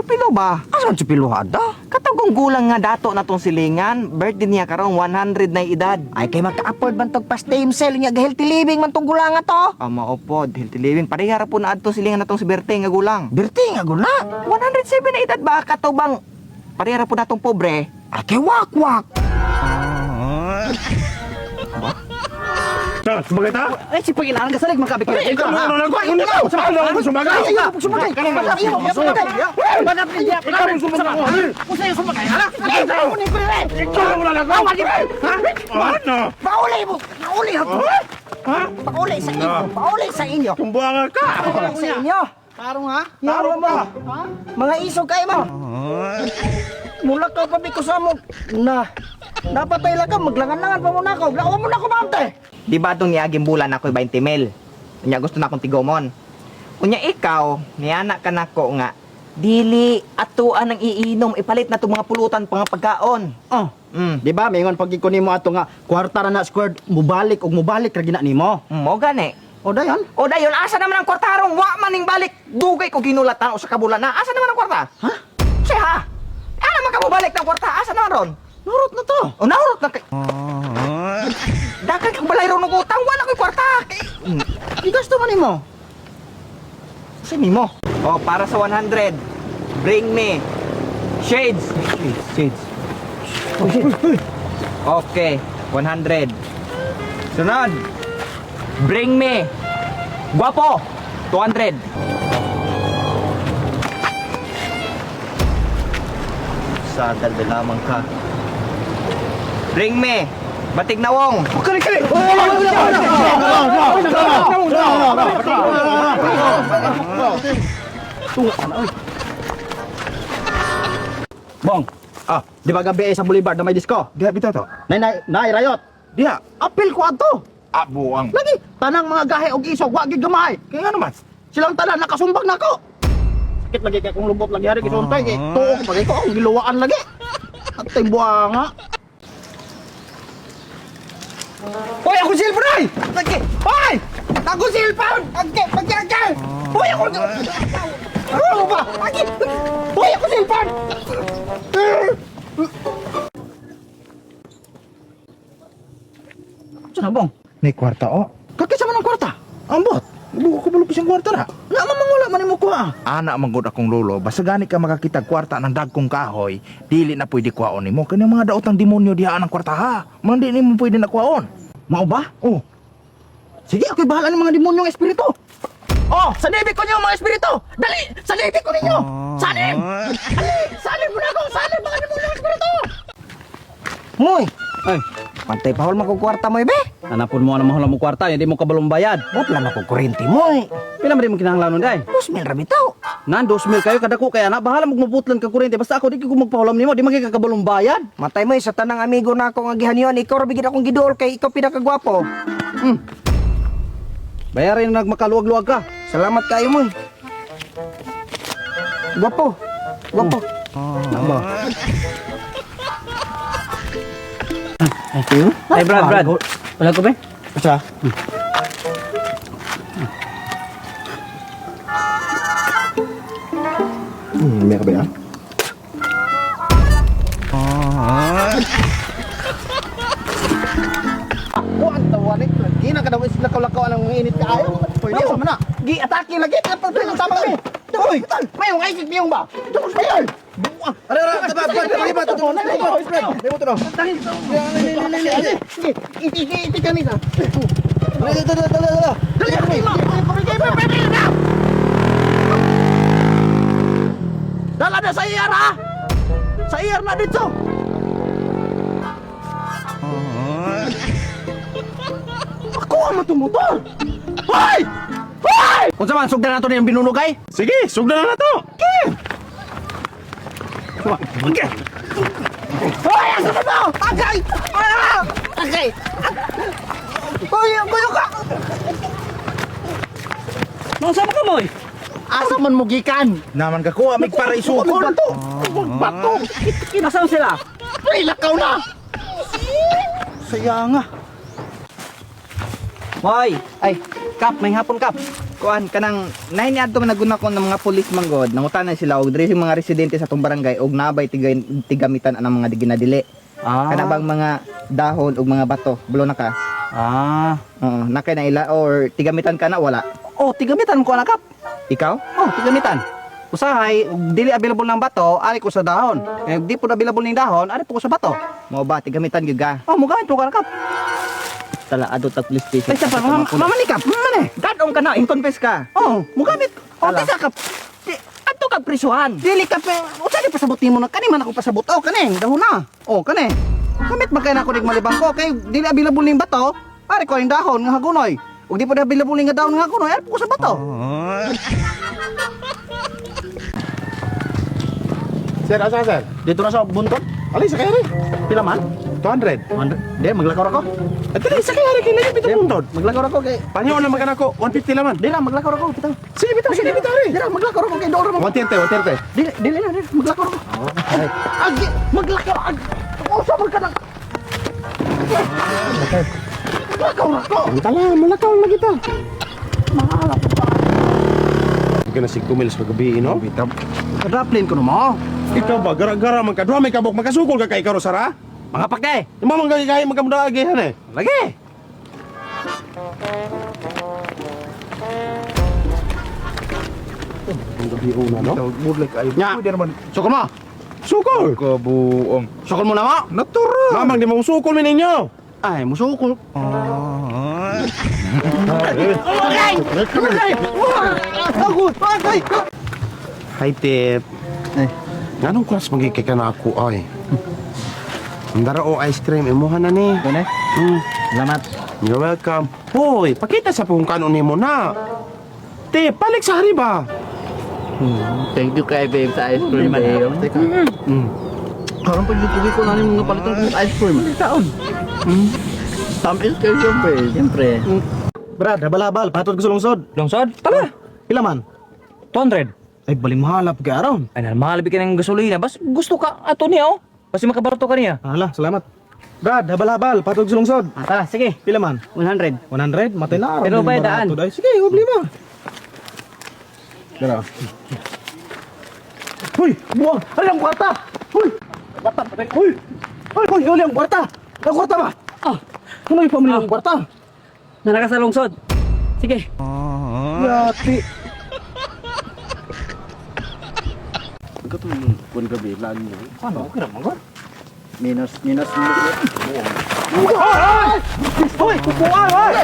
Chupilo ba? Asan si Piluhada? Katagong gulang nga dato na tong silingan, birthday niya karon 100 na edad. Ay kay magka-afford man tog pa-stem cell nga healthy living man tong gulang nga to. Maopod, healthy living. Parehara po na adto silingan na tong si birthday nga gulang. Birthday nga gula. 107 na edad ba? Katubang parehara po na tong pobre. Ay kay wak-wak. Sumagay ta? Ay si Panginoon kasalig magkabik. Ikaw mo lang ko. Ikaw mo sumagay. Sumagay. Banat niya. Ikaw mo sumagay. Usay sumagay. Ikaw mo lang ko. Ano? Pauli mo. Pauli ako. Ha? Pauli sa inyo. Pauli sa inyo. Tumbuangan ka. Pauli sa inyo. Tarong ha? Yaro mo. Mga isog kayo mo. Mula ka pa biko sa mo. Na. Dapat tayo lang ka. Maglangan-langan pa muna ako. Lawa mo na ako, mante. Di ba itong niaging bulan ako 20 mil? Unya gusto na akong tigomon. Unya ikaw, nianak ka na ko nga, dili atuan ang iinom, ipalit na itong mga pulutan pang pagkaon. Oh. Di ba, mayroon pag ikunin mo ato nga, kwarta na squared, mubalik ra gina nimo. Mo gani. O dayon? O dayon, asa naman ang kwartarong? Wa maning balik. Dugay ko ginulatan o sa kabulan na. Asa naman ang kwarta? Ha? Siya. Ano man ka mo balik ng kwarta? Asa naman ron? Nurot na to. O naurot na kay... Dagan kang balay ron ng utang. Wala ko'y kwarta. Igasto man nimo. Sini mo. O, para sa 100, bring me shades. Shades. Okay, 100. Sunod. Bring me guwapo. 200. Sadal de lamang ka. Bring me batig nawong. Kali. Bong. Di ba gabi sa Boulevard na may disco? Diha bitaw to. Nay rayot. Diha. Apil ko ato. Buang. Lagi tanang mga gahe og isog wa gid gamay. Kaya naman. Silang tanan nakasumbag nako. Sakit lagi kay kung lubot lagi hari gisuntay kay tuog pagay ko ang giluwaan lagi. Atay buanga. Hoy ako cellphone ay! Lagi. Hoy! Ako cellphone! Pagkakay! Hoy ako. Ano ba? Lagi. Hoy ako cellphone! Saan bong? May kwarta o. Kakisa man ang kwarta. Ambot. Buko ko balupis ang kwarta na. Na mamangula man mo ko ah. Ana manggod akong lolo, basta gani ka makakita kwarta ng dagkong kahoy, dili na pwede kwaon nimo. Kani mga daotang demonyo diha ang kwarta ha. Man di nimo pwede na kwaon. Mao ba? Oh. Sige, ako'y bahala ng mga demonyong espiritu. Oh, sanibig ko niyo mga espiritu. Dali, sanibig ko ninyo. Sanib! Dali, sanib mo na ako. Sanib mga demonyong espiritu. Moy. Ay, Pantay pahol magkukwarta mo, be. hanapon mo ang mahal mo kwarta, hindi mo kabalong bayad. Bot lang ako kurente mo, eh. Pila man di mo kinahanglan nun, day? 2,000 ra bitaw. Nan, 2,000 kayo kada ko, kaya na, bahala mo maputlan ka kuryente. Basta ako, di ko magpahulam nimo, di magkakabalong bayad. Matay mo, sa tanang amigo na ako nga gihanyon. Ikaw ra bigid akong giduol kay ikaw pinakagwapo. Bayarin na nagmakaluwag-luwag ka. Salamat kayo mo. Gwapo. Gwapo. Aba. Ay, Brad. Wala ko ba? Asa? May ka ba yan? Kuan tawanik. Lagi na kada wis lakaw-lakaw ang mga init kaayo. Pwede sa mana. Gi atake lagi ka pagpilong tama mi. Hoy, may yung isip biyong ba? Tapos ayan. Ara, taba, ba to? Demo to. Sige, iti kami na. Dali. Dali mo. Dala na sa iyar ha. Sa iyar na dito. Ako ang matumutor! Hoy! Hoy! Kung saan, sugdan nato niyang binunugay? Sige, sugdan na to. Okay! Hoy! Asa na to? Agay! Agay! Hoy! Ang gulo ka! Nasa mo ka, boy? Asa man mo gikan? Naman ka kuha, may para isukol. Bato! Bato! Nasaan sila? Ay, lakaw na! Saya nga. Hoy! Ay, Kap, may hapon, Kap. kuan kanang nay niadto man naguna ko ng mga pulis manggod nangutanan sila og diri mga residente sa tong barangay og nabay tigamitan anang mga ginadili. Kana bang mga dahon ug mga bato, bulo na ka. Oo, nakay na ila or tigamitan ka na wala. Oh, tigamitan ko na kap. Ikaw? Oh, tigamitan. Usahay, dili available ng bato, ari ko sa dahon. Eh, di po available ng dahon, ari po ko sa bato. Mao ba tigamitan gyud ka? Oh, mugamit po ka na kap. Tala adto ta police station. Ay, sa pa, mamanikap, mamane. Gadong ka na, in-confess ka. Oh, mugamit. Oh, Ala. tisa kap. Adto ka prisuhan. Dili ka pa, usa di pasabot mo na, kani man ako pasabot. Oh, kani, dahon na. Oh, kani. Kamit magkay na ako nig malibang ko, kay dili available ning bato, ari ko ning dahon nga hagunoy. Ug di pa available ning dahon nga hagunoy, ari po ko sa bato. Sir, asa sir? Dito na sa buntot. Ali sa kaya rin. Pila man? 200. Di, maglakaw ako. At dali sa kaya rin kaya rin bitong mundod. Maglakaw ako kay. Panyo na magana ko 150 laman. Di lang, maglakaw ako. Bitaw. Sige bitaw, sige bitaw rin. Di lang, maglakaw ako kay Dora mo. 130. Dili na, maglakaw ako. Agi, maglakaw. Usa man ka na. Maglakaw ako. Tala, malakaw lagi ta. Hindi ka na 5 miles paggabi, no? Bitab. Kadaplin ko na mo. Ikaw ba, gara-gara man ka, duha may kabok, makasukol ka kay karosara? Mga pakday. Yung mga gagay, magkamudagihan eh. Lagi. Ang gabi una, no? Bitab, budlay kayo. Nya. Pwede naman. Sukol mo. Sukol! Kabuong. Sukol mo na mo. Naturo. Mamang di mo sukol min ninyo. Ay, musukol. Hi, Tip. Eh. Nganong klas magiging ka na ako, ay? Ang daro o ice cream, imuha na ni. Dene. Salamat. You're welcome. Hoy, pakita sa kung kanon ni mo na. Tip, balik sa hari ba? Thank you kay babe sa ice cream. Parang pag-tuloy ko na yung mga palitan ng ice cream. Taon. Tamis kayo siyempre. Brad, habal-habal. Patod ko sa lungsod. Lungsod? Tala. Pila man? 200. Ay, baling mahalap ka aron. Ay, mahal ka ng gasolina. Bas gusto ka ato niya, oh. Basta makabarto ka niya. Hala, salamat. Brad, habal-habal. Patod ko sa lungsod. Tara, sige. Pila man? 100. 100? Matay na aron. Pero ba daan? Sige, ubli mo. Dara. Hoy, buwang! Ay, ang kwarta! Hoy! Kwarta, patay. Hoy! Hoy, hoy, hoy, ang kwarta! Ang kwarta ba? Ah, Ano yung pamilya ng kwarta? nanaka sa lungsod. Sige. Yati. Katong kuan gabi lan niyo. Ano? Okay naman ko. Minus. Hoy! Kupuan! Hoy!